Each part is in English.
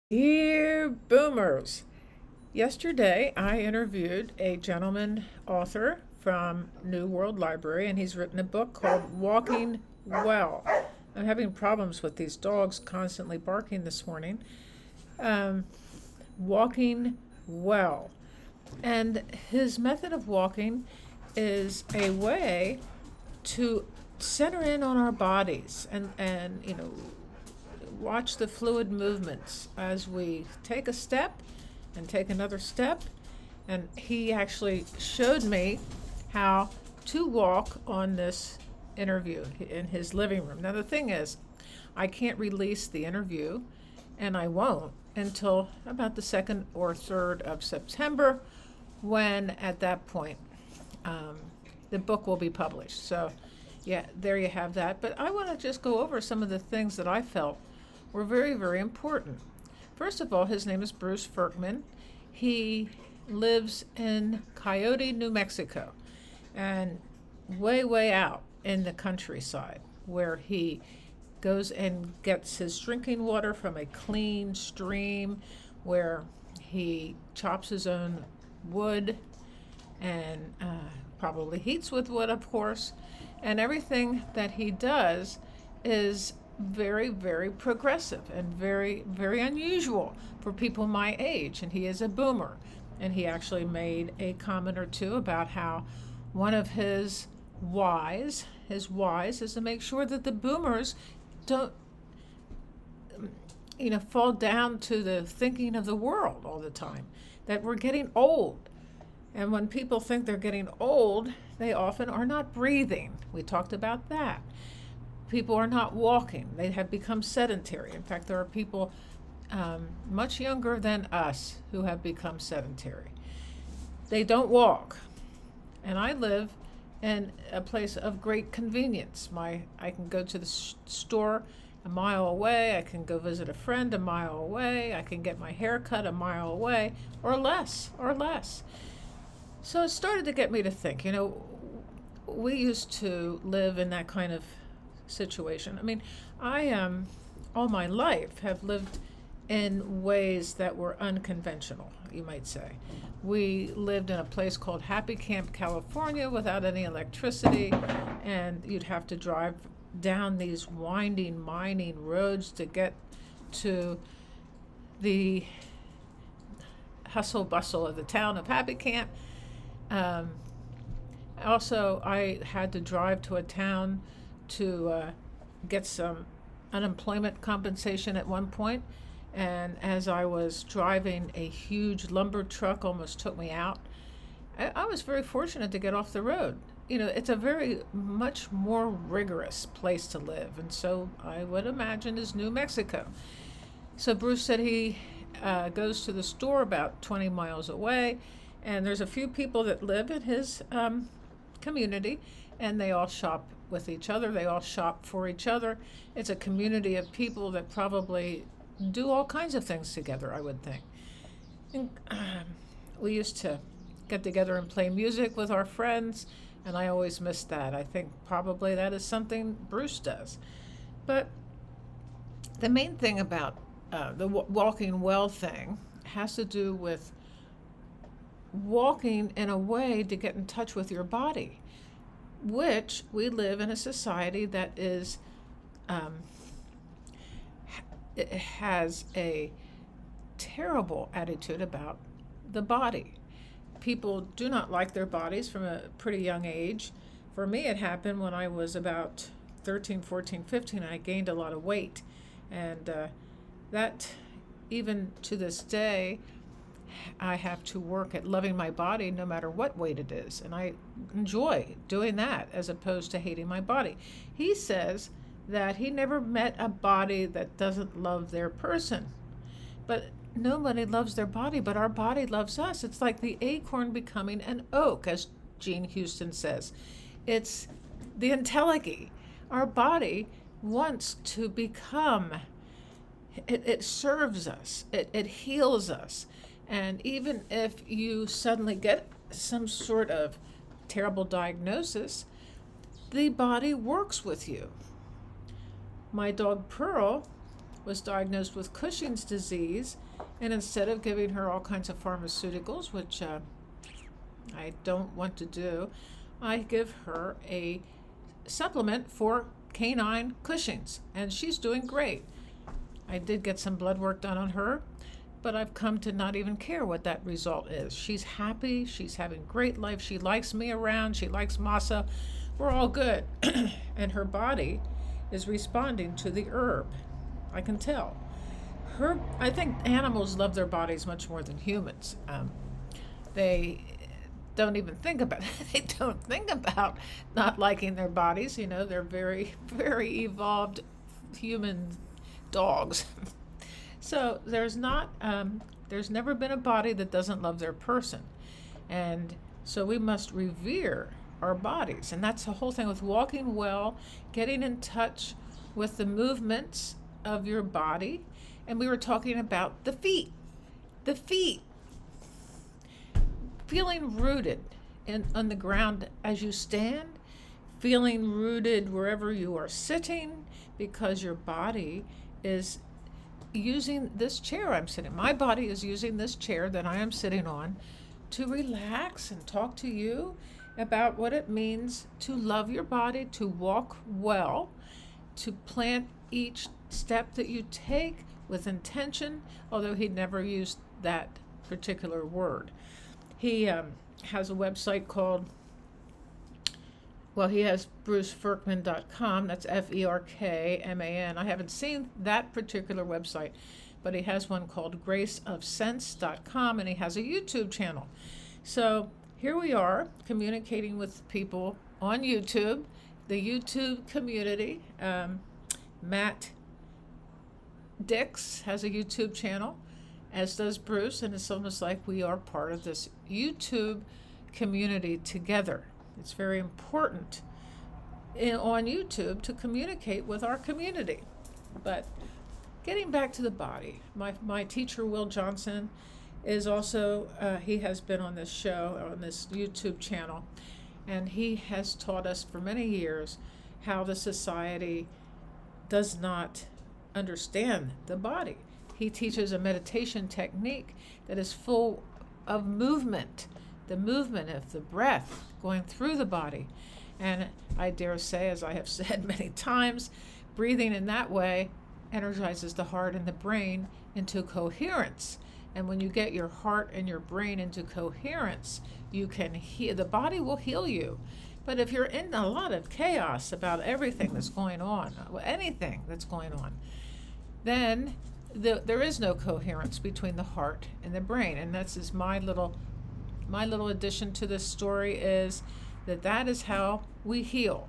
Dear Boomers, yesterday I interviewed a gentleman author from New World Library, and he's written a book called Walking Well. I'm having problems with these dogs constantly barking this morning. Um, walking Well. And his method of walking is a way to center in on our bodies and watch the fluid movements as we take a step and take another step. And he actually showed me how to walk on this interview in his living room. Now, the thing is, I can't release the interview, and I won't until about the 2nd or 3rd of September, when at that point um, the book will be published. So, yeah, there you have that. But I want to just go over some of the things that I felt were very, very important. First of all, his name is Bruce Ferkman. He lives in Coyote, New Mexico, and way, way out in the countryside, where he goes and gets his drinking water from a clean stream, where he chops his own wood and probably heats with wood, of course. And everything that he does is very, very progressive and very, very unusual for people my age. And he is a boomer. And he actually made a comment or two about how one of his whys is to make sure that the boomers don't, fall down to the thinking of the world all the time, that we're getting old. And when people think they're getting old, they often are not breathing. We talked about that. People are not walking. They have become sedentary. In fact, there are people much younger than us who have become sedentary. They don't walk. And I live in a place of great convenience. I can go to the store a mile away. I can go visit a friend a mile away. I can get my hair cut a mile away, or less. So it started to get me to think, we used to live in that kind of situation. I mean, I all my life have lived in ways that were unconventional, you might say. We lived in a place called Happy Camp, California, without any electricity, and you'd have to drive down these winding mining roads to get to the hustle bustle of the town of Happy Camp. Also, I had to drive to a town to get some unemployment compensation at one point. And as I was driving, a huge lumber truck almost took me out. I was very fortunate to get off the road. It's a very much more rigorous place to live, and so I would imagine is New Mexico. So Bruce said he goes to the store about 20 miles away, and there's a few people that live in his community, and they all shop with each other. They all shop for each other. It's a community of people that probably do all kinds of things together, I would think. And, we used to get together and play music with our friends, and I always missed that. I think probably that is something Bruce does. But the main thing about the walking well thing has to do with walking in a way to get in touch with your body, which we live in a society that is it has a terrible attitude about the body. People do not like their bodies from a pretty young age. For me, it happened when I was about 13, 14, 15. I gained a lot of weight. And that, even to this day, I have to work at loving my body no matter what weight it is. And I enjoy doing that as opposed to hating my body. He says that he never met a body that doesn't love their person. But nobody loves their body, but our body loves us. It's like the acorn becoming an oak, as Gene Houston says. It's the entelechy. Our body wants to become, it serves us, it heals us. And even if you suddenly get some sort of terrible diagnosis, the body works with you. My dog Pearl was diagnosed with Cushing's disease, and instead of giving her all kinds of pharmaceuticals, which I don't want to do, I give her a supplement for canine Cushing's, and she's doing great. I did get some blood work done on her, but I've come to not even care what that result is. She's happy, she's having a great life, she likes me around, she likes Masa, we're all good. And her body is responding to the herb. I can tell. I think animals love their bodies much more than humans. They don't even think about it. They don't think about not liking their bodies. You know, they're very, very evolved human dogs. So there's never been a body that doesn't love their person. And so we must revere our bodies. And that's the whole thing with walking well, getting in touch with the movements of your body. And we were talking about the feet. The feet. Feeling rooted on the ground as you stand, feeling rooted wherever you are sitting, because your body is using this chair I'm sitting. My body is using this chair that I am sitting on to relax and talk to you about what it means to love your body, to walk well, to plant each step that you take with intention, although he never used that particular word. He has a website called, he has bruceferkman.com. That's Ferkman. I haven't seen that particular website, but he has one called graceofsense.com, and he has a YouTube channel. So here we are communicating with people on YouTube, the YouTube community. Matt Dix has a YouTube channel, as does Bruce, and it's almost like we are part of this YouTube community together. It's very important on YouTube to communicate with our community. But getting back to the body, my teacher, Will Johnson, is also, he has been on this show, on this YouTube channel, and he has taught us for many years how the society does not understand the body. He teaches a meditation technique that is full of movement, the movement of the breath going through the body. And I dare say, as I have said many times, breathing in that way energizes the heart and the brain into coherence. And when you get your heart and your brain into coherence, you can heal. The body will heal you. But if you're in a lot of chaos about everything that's going on, anything that's going on, then there is no coherence between the heart and the brain. And that's is my little addition to this story, is that is how we heal.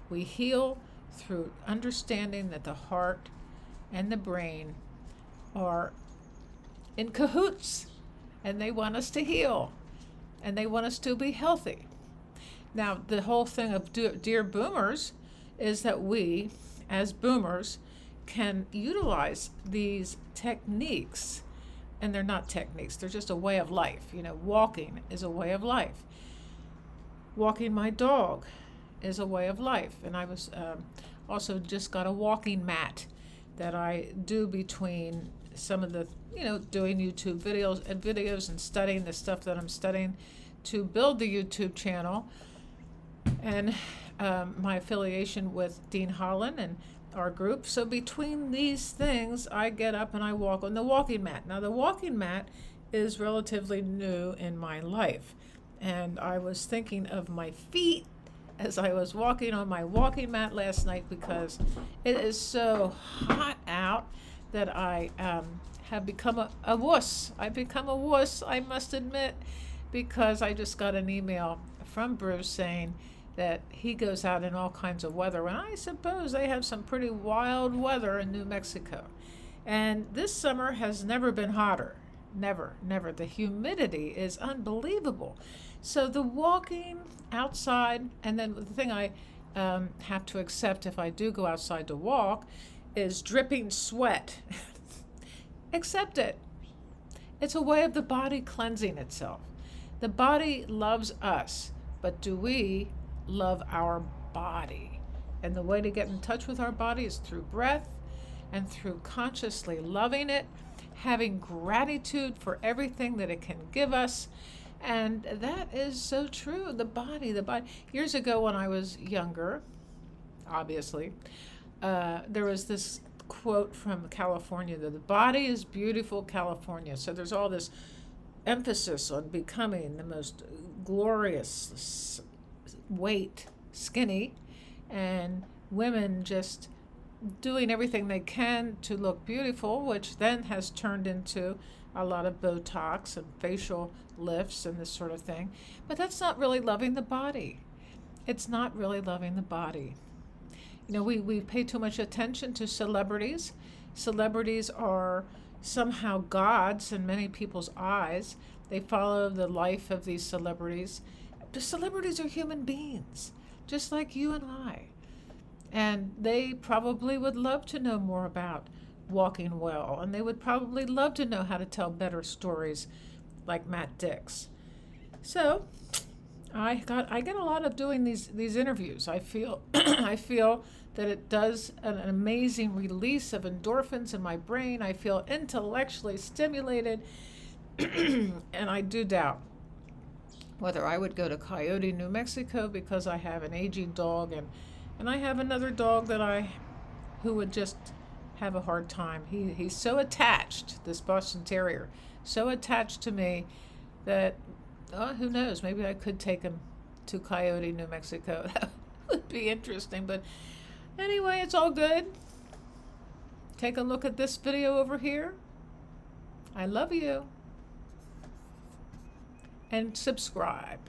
We heal through understanding that the heart and the brain are in cahoots, and they want us to heal, and they want us to be healthy. Now, the whole thing of Dear Boomers is that we, as boomers, can utilize these techniques, and they're not techniques, they're just a way of life. You know, walking is a way of life. Walking my dog is a way of life. And I was also just got a walking mat that I do between some of the, doing YouTube videos and studying the stuff that I'm studying to build the YouTube channel. And my affiliation with Dean Holland and our group. So between these things, I get up and I walk on the walking mat. Now, the walking mat is relatively new in my life. And I was thinking of my feet as I was walking on my walking mat last night, because it is so hot out that I have become a wuss. I've become a wuss, I must admit, because I just got an email from Bruce saying that he goes out in all kinds of weather. And I suppose they have some pretty wild weather in New Mexico. And this summer has never been hotter. Never, never. The humidity is unbelievable. So the walking outside, and then the thing I have to accept if I do go outside to walk is dripping sweat. Accept it. It's a way of the body cleansing itself. The body loves us, but do we love our body? And the way to get in touch with our body is through breath, and through consciously loving it, having gratitude for everything that it can give us. And that is so true. The body. Years ago when I was younger, obviously, there was this quote from California that the body is beautiful, California. So there's all this emphasis on becoming the most glorious weight, skinny, and women just doing everything they can to look beautiful, which then has turned into a lot of Botox and facial lifts and this sort of thing. But that's not really loving the body. It's not really loving the body. You know, we pay too much attention to celebrities. Celebrities are somehow gods in many people's eyes. They follow the life of these celebrities. The celebrities are human beings, just like you and I. And they probably would love to know more about walking well, and they would probably love to know how to tell better stories like Matt Dix. So I get a lot of doing these interviews. I feel I feel that it does an amazing release of endorphins in my brain. I feel intellectually stimulated, and I do doubt whether I would go to Coyote, New Mexico, because I have an aging dog, and I have another dog who would just have a hard time. He's so attached, this Boston Terrier, so attached to me that, who knows, maybe I could take him to Coyote, New Mexico. That would be interesting. But anyway, it's all good. Take a look at this video over here. I love you. And subscribe.